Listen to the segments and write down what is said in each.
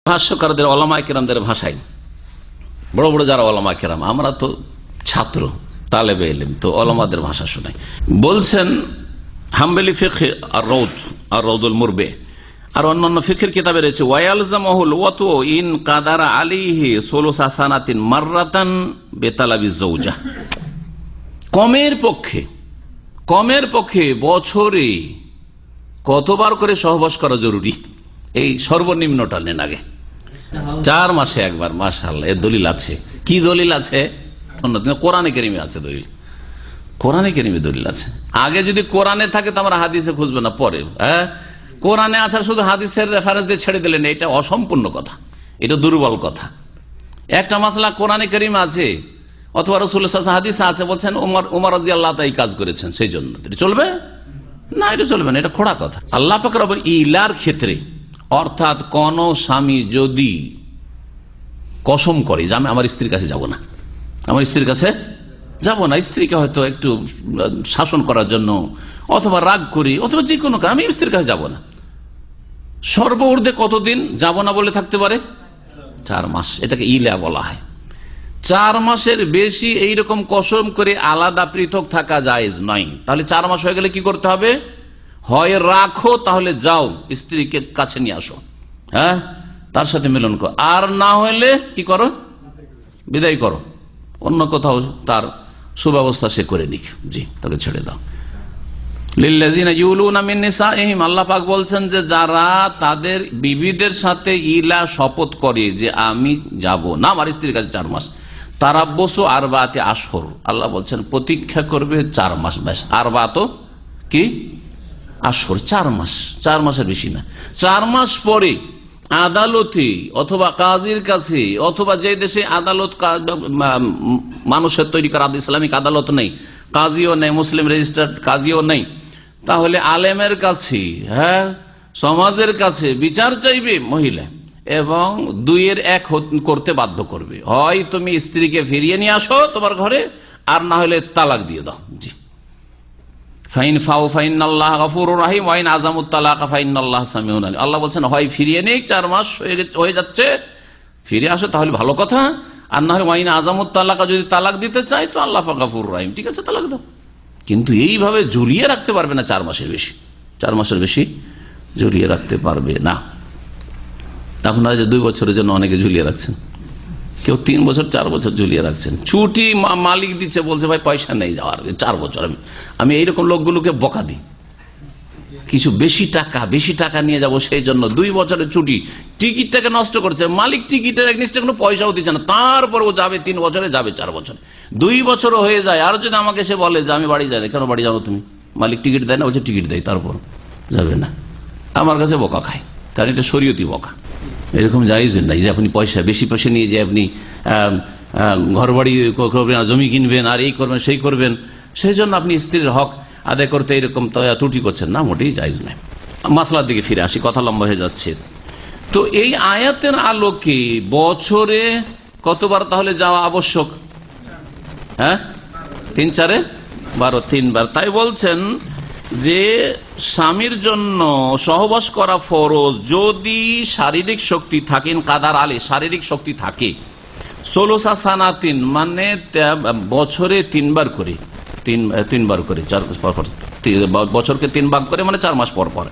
ভাষ্যকারদের ওলামায়ে কেরামদের ভাষায়, বড় বড় যারা ওলামায়ে কেরাম, আমরা তো ছাত্র তালেবে ইলম, তো ওলামাদের ভাষা শোনাই। বলছেন হাম্বলি ফিকহ আর রৌদুল মুরবে আর অন্যান্য ফিকহের কিতাবে রয়েছে ওয়ায়ালজামহুল ওয়াতু ইন কাদারা আলাইহি সুলুসা সানাতিন মাররাতান বিতালাবিজ জাওজা। কমের পক্ষে বছরে কতবার করে সহবাস করা জরুরি, এই সর্বনিম্নটা নেন আগে। 4 মাসে একবার। মাশাআল্লাহ, এর দলিল আছে। কি দলিল আছে? কোরআনে কারিমে আছে দলিল, কোরআনে কারিমে দলিল আছে। আগে যদি কোরআনে থাকে তো আমরা হাদিসে খুঁজবে না, পরে কোরআনে আছে, শুধু হাদিসের রেফারেন্স দিয়ে ছেড়ে দিলেন, এটা অসম্পূর্ণ কথা, এটা দুর্বল কথা। একটা মাসলা কোরআনে কারিমে আছে অথবা রাসূলুল্লাহ সাল্লাল্লাহু আলাইহি ওয়াসাল্লাম হাদিসে আছে, বলছেন ওমর রাদিয়াল্লাহু তাআলা এই কাজ করেছেন, সেই জন্য এটা চলবে না, এটা চলবে না, এটা খোড়া কথা। আল্লাহ পাক রব্বুল ইলার ক্ষেত্রে, অর্থাৎ কোন স্বামী যদি কসম করে যে আমি আমার স্ত্রীর কাছে যাব না, আমার স্ত্রীর কাছে যাব না, স্ত্রীকে হয়তো একটু শাসন করার জন্য অথবা রাগ করি অথবা যে কোনো কারণে আমি স্ত্রীর কাছে যাব না, সর্বঊর্ধ্বে কতদিন যাব না বলে থাকতে পারে? 4 মাস। এটাকে ইলা বলা হয়। 4 মাসের বেশি এইরকম কসম করে আলাদা পৃথক থাকা জায়েজ নয়। তাহলে 4 মাস হয়ে গেলে কি করতে হবে? হয় রাখো, তাহলে যাও স্ত্রীকে কাছে নিয়ে আসো, হ্যাঁ, তার সাথে মিলন করো, আর না হলে কি করো? বিদায় করো, অন্য কোথাও তার সুব্যবস্থা সে করে নিক, জি, তাকে ছেড়ে দাও। লিল্লাযিনা ইউলুনা মিন নিসাইহিম, আল্লাহ পাক বলছেন যে যারা তাদের বিবিদের সাথে ইলা শপথ করে যে আমি যাব না আমার স্ত্রীর কাছে 4 মাস, তারাব্বুসু আরবাতি আশহুর, আল্লাহ বলছেন প্রতীক্ষা করবে 4 মাস। ব্যাস, আরবাতো কি? আশহুর, 4 মাস, 4 মাসের বেশি না। 4 মাস পরে আদালতে অথবা কাজীর কাছে, অথবা যে দেশে আদালত মানুষের তৈরি করা ইসলামিক আদালত নেই, কাজীও নেই, মুসলিম রেজিস্টার্ড কাজীও নেই, তাহলে আলেমের কাছে, হ্যাঁ, সমাজের কাছে বিচার চাইবে মহিলা এবং 2-এর 1 করতে বাধ্য করবে। হয় তুমি স্ত্রীকে ফিরিয়ে নিয়ে আসো তোমার ঘরে, আর না হলে তালাক দিয়ে দাও। জি, ফাইন ফাউ ফাইনাল্লাহ গফুরুর রহিম ওয়াইন আযামুত তালাক ফাইনাল্লাহ সামিউন আলিম। আল্লাহ বলছেন হয় ফিরিয়ে নিক, 4 মাস হয়ে যাচ্ছে, ফিরে আসো তাহলে ভালো কথা, আর না হলে ওয়াইন আযামুত তালাক, যদি তালাক দিতে চাই তো আল্লাহ পাক গফুরুর রহিম, ঠিক আছে তালাক দাও। কিন্তু এইভাবে ঝুলিয়ে রাখতে পারবে না 4 মাসের বেশি, 4 মাসের বেশি ঝুলিয়ে রাখতে পারবে না। আপনারা যে 2 বছরের জন্য অনেকে ঝুলিয়ে রাখছেন, কেউ 3 বছর 4 বছর ঝুলিয়ে রাখছেন, ছুটি মালিক দিচ্ছে, বলছে ভাই পয়সা নেই যাওয়ার 4 বছর। আমি এইরকম লোকগুলোকে বকা দিই, কিছু বেশি টাকা নিয়ে যাব সেই জন্য 2 বছরের ছুটি, টিকিটটাকে নষ্ট করছে, মালিক টিকিটের একনিষ্ঠ কোনো পয়সাও দিচ্ছে না, তারপর ও যাবে 3 বছরে, যাবে 4 বছরে, 2 বছরও হয়ে যায়। আর যদি আমাকে সে বলে যে আমি বাড়ি যাই না, কেন বাড়ি যাবো তুমি? মালিক টিকিট দেয় না, বলছে টিকিট দেয়, তারপর যাবে না। আমার কাছে বকা খায়, কারণ এটা শরীয়তি বকা। এরকম জায়েজ নাই যে আপনি বেশি পয়সা নিয়ে যে আপনি ঘর বাড়ি করবেন, জমি কিনবেন, আর এই করবেন সেই করবেন, সেই জন্য আপনি স্ত্রীর হক আদায় করতে এরকম ত্রুটি করছেন না, মোটেই জায়েজ নাই। মাসলার দিকে ফিরে আসি, কথা লম্বা হয়ে যাচ্ছে। তো এই আয়াতের আলোকে বছরে কতবার তাহলে যাওয়া আবশ্যক? হ্যাঁ, 3-4 12, 3 বার। তাই বলছেন যে স্বামীর জন্য সহবাস করা ফরজ যদি শারীরিক শক্তি থাকেন, কাদার আলে শারীরিক শক্তি থাকে, 16 সানাতিন মানে বছরে 3 বার করে, 3 বার করে, 4 বছরকে 3 ভাগ করে, মানে 4 মাস পর পর,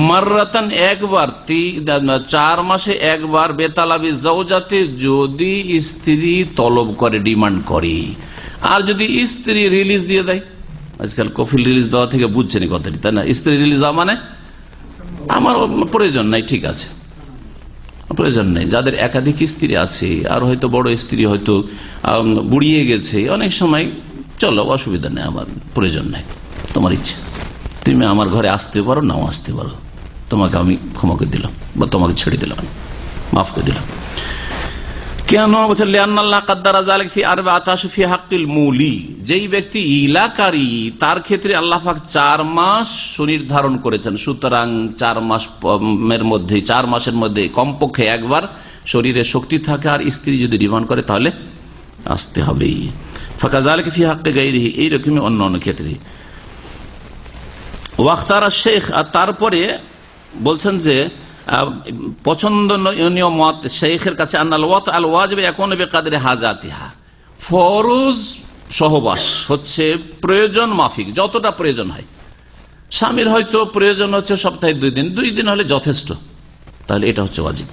মাররাতান একবার, 4 মাসে একবার, বেতালাবি জাওজাতে যদি স্ত্রী তলব করে, ডিমান্ড করে। আর যদি স্ত্রী রিলিজ দিয়ে দেয়, আজকাল কফিল রিলিজ দেওয়া থেকে বুঝছেন কথাটি, তাই না? স্ত্রী রিলিজ দেওয়া মানে আমার প্রয়োজন নাই, ঠিক আছে, প্রয়োজন নেই। যাদের একাধিক স্ত্রী আছে, আর হয়তো বড় স্ত্রী হয়তো বুড়িয়ে গেছে, অনেক সময় চলো অসুবিধা নেই, আমার প্রয়োজন নেই, তোমার ইচ্ছে, তুমি আমার ঘরে আসতে পারো, নাও আসতে পারো, তোমাকে আমি ক্ষমা করে দিলাম বা তোমাকে ছেড়ে দিলাম, মাফ করে দিলাম। কেন বলছেন? লিআন্নাল্লাহ কাদ্দারা যালিকা ফি আরবাআতি আশহুর ফি হাক্কিল মুলি, যেই ব্যক্তি ইলাকারী তার ক্ষেত্রে আল্লাহ পাক 4 মাস সুনির্ধারণ করেছেন। সুতরাং 4 মাসের মধ্যে, 4 মাসের মধ্যে কমপক্ষে একবার শরীরে শক্তি থাকে, আর স্ত্রী যদি ডিমান্ড করে তাহলে আসতে হবেই। ফাকাযালিকা ফি হাক্কি গায়রিহি, এইরকমই অন্য অন্য ক্ষেত্রে। ওয়াখতারা শেখ, আর তারপরে বলছেন যে পছন্দনীয় মত শেখের কাছে আন্নাল ওয়াত আল ওয়াজিব ইয়াকুন বিকাদরি হাজাতিহা, ফরজ সহবাস হচ্ছে প্রয়োজন মাফিক, যতটা প্রয়োজন হয়। স্বামীর হয়তো প্রয়োজন হচ্ছে সপ্তাহে 2 দিন, 2 দিন হলে যথেষ্ট, তাহলে এটা হচ্ছে ওয়াজিব।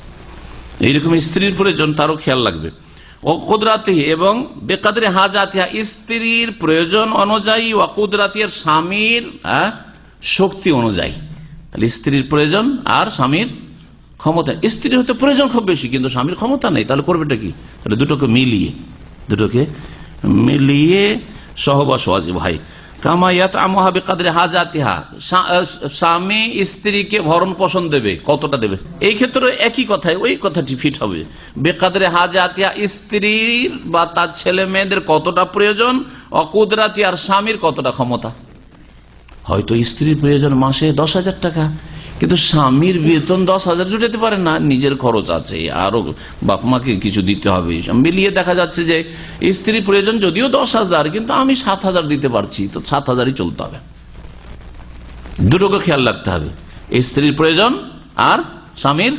এইরকম স্ত্রীর প্রয়োজন তারও খেয়াল লাগবে। ও কুদরাতি এবং বেকাদরে হাজাতিহা, স্ত্রীর প্রয়োজন অনুযায়ী, ও কুদরাতি এর স্বামীর শক্তি অনুযায়ী। তাহলে স্ত্রীর প্রয়োজন আর স্বামীর ক্ষমতা, স্ত্রীর হয়তো প্রয়োজন খুব বেশি কিন্তু স্বামীর ক্ষমতা নেই, তাহলে করবেটা কি? তাহলে দুটোকে মিলিয়ে সহবাস ওয়াজিব হয়। কামায়াত আমহা বিকাদরে হাজাতিহা, স্বামী স্ত্রীকে ভরণ পোষণ দেবে, কতটা দেবে? এই ক্ষেত্রে একই কথায় ওই কথাটি ফিট হবে। বেকাদরে হাজাতিহা, স্ত্রীর বা তার ছেলে মেয়েদের কতটা প্রয়োজন, অকুদরাতি আর স্বামীর কতটা ক্ষমতা। হয়তো স্ত্রীর প্রয়োজন মাসে 10,000 টাকা, কিন্তু স্বামীর বেতন 10,000 জুটাতে পারে না, নিজের খরচ আছে, আরো বাপ মাকে কিছু দিতে হবে। মিলিয়ে দেখা যাচ্ছে যে স্ত্রীর প্রয়োজন যদিও 10,000, কিন্তু আমি 7,000 দিতে পারছি, তো 7,000ই চলতে হবে। দুটোকে খেয়াল রাখতে হবে, স্ত্রীর প্রয়োজন আর স্বামীর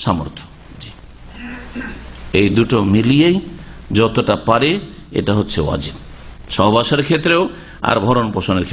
সামর্থ্য। এই দুটো মিলিয়েই যতটা পারে এটা হচ্ছে ওয়াজিব, সহবাসের ক্ষেত্রেও আর ভরণ পোষণের ক্ষেত্রে।